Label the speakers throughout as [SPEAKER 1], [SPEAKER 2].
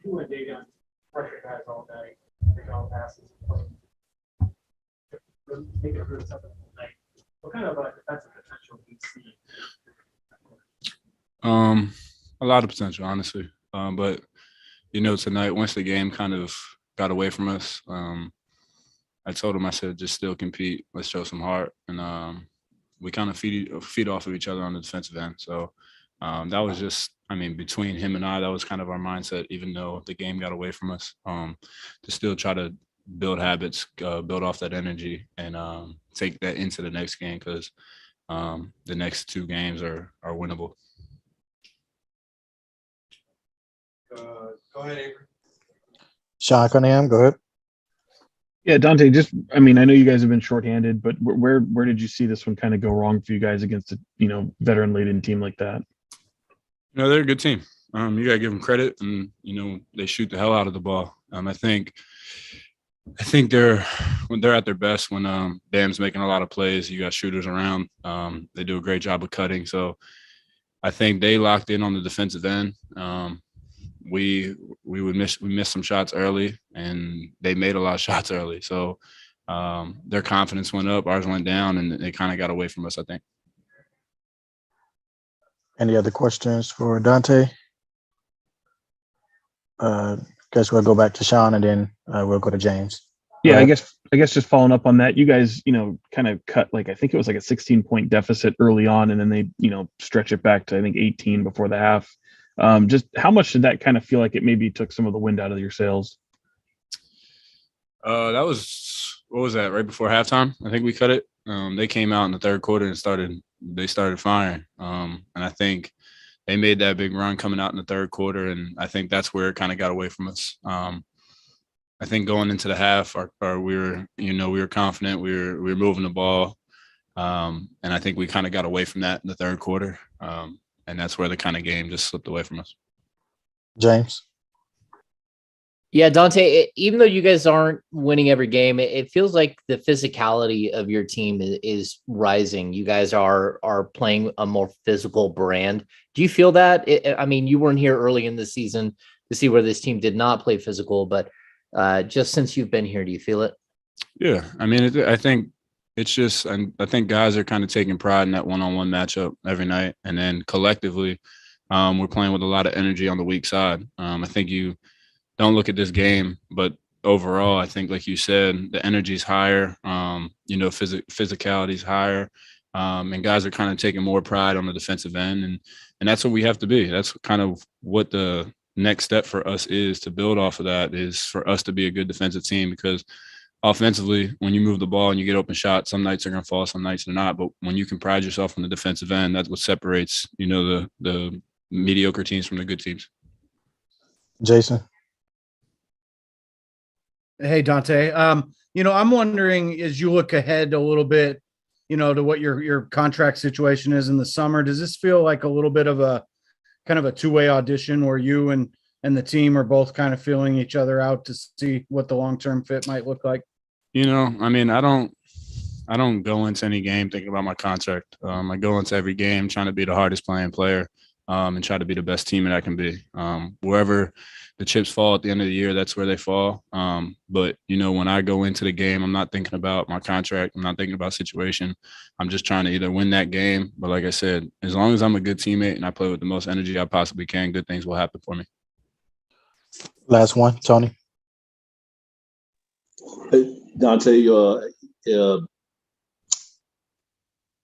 [SPEAKER 1] you and Davion pressure guys all day, make all passes, make it really something all night. What kind of defensive potential do you see?
[SPEAKER 2] A lot of potential, honestly. But tonight, once the game kind of got away from us, I told him, I said, just still compete. Let's show some heart, and we kind of feed off of each other on the defensive end. So that was just, between him and I, that was kind of our mindset. Even though the game got away from us, to still try to build habits, build off that energy, and take that into the next game because the next two games are winnable.
[SPEAKER 3] Go ahead, Avery.
[SPEAKER 4] Sean Cunningham, go ahead.
[SPEAKER 5] Yeah, Donte, I know you guys have been shorthanded, but where did you see this one kind of go wrong for you guys against a, veteran-laden team like that?
[SPEAKER 2] They're a good team. You got to give them credit, and, they shoot the hell out of the ball. I think when they're at their best when Bam's making a lot of plays, you got shooters around. They do a great job of cutting. So I think they locked in on the defensive end. We missed some shots early, and they made a lot of shots early. So their confidence went up, ours went down, and they kind of got away from us, I think.
[SPEAKER 4] Any other questions for Donte? Guess we'll go back to Sean, and then we'll go to James.
[SPEAKER 5] Yeah, I guess just following up on that, you guys, kind of cut I think it was a 16-point deficit early on, and then they, stretch it back to I think 18 before the half. Just how much did that kind of feel like it maybe took some of the wind out of your sails?
[SPEAKER 2] That was, what was that, right before halftime? I think we cut it. They came out in the third quarter and started firing. And I think they made that big run coming out in the third quarter, and I think that's where it kind of got away from us. I think going into the half, we were confident, we were moving the ball, and I think we kind of got away from that in the third quarter, and that's where the kind of game just slipped away from us.
[SPEAKER 4] James?
[SPEAKER 6] Yeah, Donte, even though you guys aren't winning every game, it feels like the physicality of your team is rising. You guys are playing a more physical brand. Do you feel that? You weren't here early in the season to see where this team did not play physical, but just since you've been here, do you feel it?
[SPEAKER 2] Yeah, I think it's just, I think guys are kind of taking pride in that one-on-one matchup every night, and then collectively, we're playing with a lot of energy on the weak side. I think you don't look at this game, but overall, I think, like you said, the energy's higher, physicality's higher, and guys are kind of taking more pride on the defensive end, and that's what we have to be. That's kind of what the next step for us is, to build off of that, is for us to be a good defensive team, because offensively, when you move the ball and you get open shots, some nights are going to fall, some nights they're not. But when you can pride yourself on the defensive end, that's what separates, the mediocre teams from the good teams.
[SPEAKER 4] Jason?
[SPEAKER 3] Hey, Donte. I'm wondering, as you look ahead a little bit, to what your contract situation is in the summer, does this feel like a little bit of a kind of a two-way audition where you and the team are both kind of feeling each other out to see what the long-term fit might look like?
[SPEAKER 2] I don't go into any game thinking about my contract. I go into every game trying to be the hardest playing player, and try to be the best teammate I can be. Wherever the chips fall at the end of the year, that's where they fall. But, when I go into the game, I'm not thinking about my contract. I'm not thinking about situation. I'm just trying to either win that game. But like I said, as long as I'm a good teammate and I play with the most energy I possibly can, good things will happen for me.
[SPEAKER 4] Last one, Tony.
[SPEAKER 7] Hey, Donte,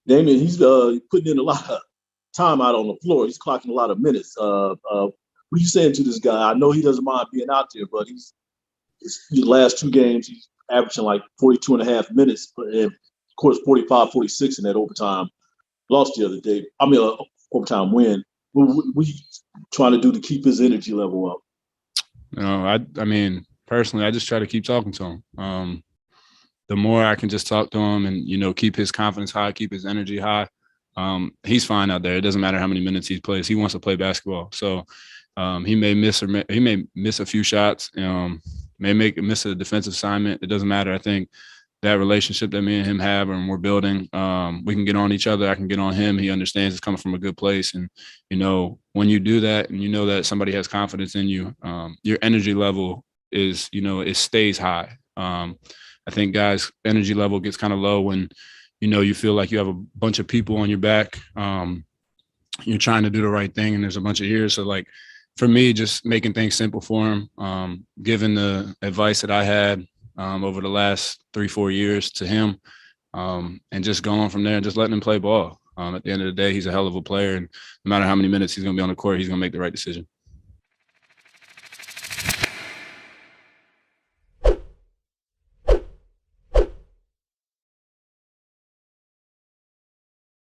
[SPEAKER 7] Damian, he's putting in a lot of time out on the floor. He's clocking a lot of minutes. What are you saying to this guy? I know he doesn't mind being out there, but his last two games, he's averaging like 42 and a half minutes, and of course 45, 46 in that overtime loss the other day. Overtime win. What are you trying to do to keep his energy level up?
[SPEAKER 2] Personally, I just try to keep talking to him. The more I can just talk to him and, keep his confidence high, keep his energy high, he's fine out there. It doesn't matter how many minutes he plays. He wants to play basketball. So he may miss a few shots, may miss a defensive assignment. It doesn't matter. I think that relationship that me and him have and we're building. We can get on each other. I can get on him. He understands it's coming from a good place. And, you know, when you do that and you know that somebody has confidence in you, your energy level is, you know, it stays high. I think guys' energy level gets kind of low when, you know, you feel like you have a bunch of people on your back. You're trying to do the right thing and there's a bunch of ears. So like for me, just making things simple for him, giving the advice that I had over the last 3-4 years to him, and just going from there and just letting him play ball. At the end of the day, he's a hell of a player. And no matter how many minutes he's going to be on the court, he's going to make the right decision.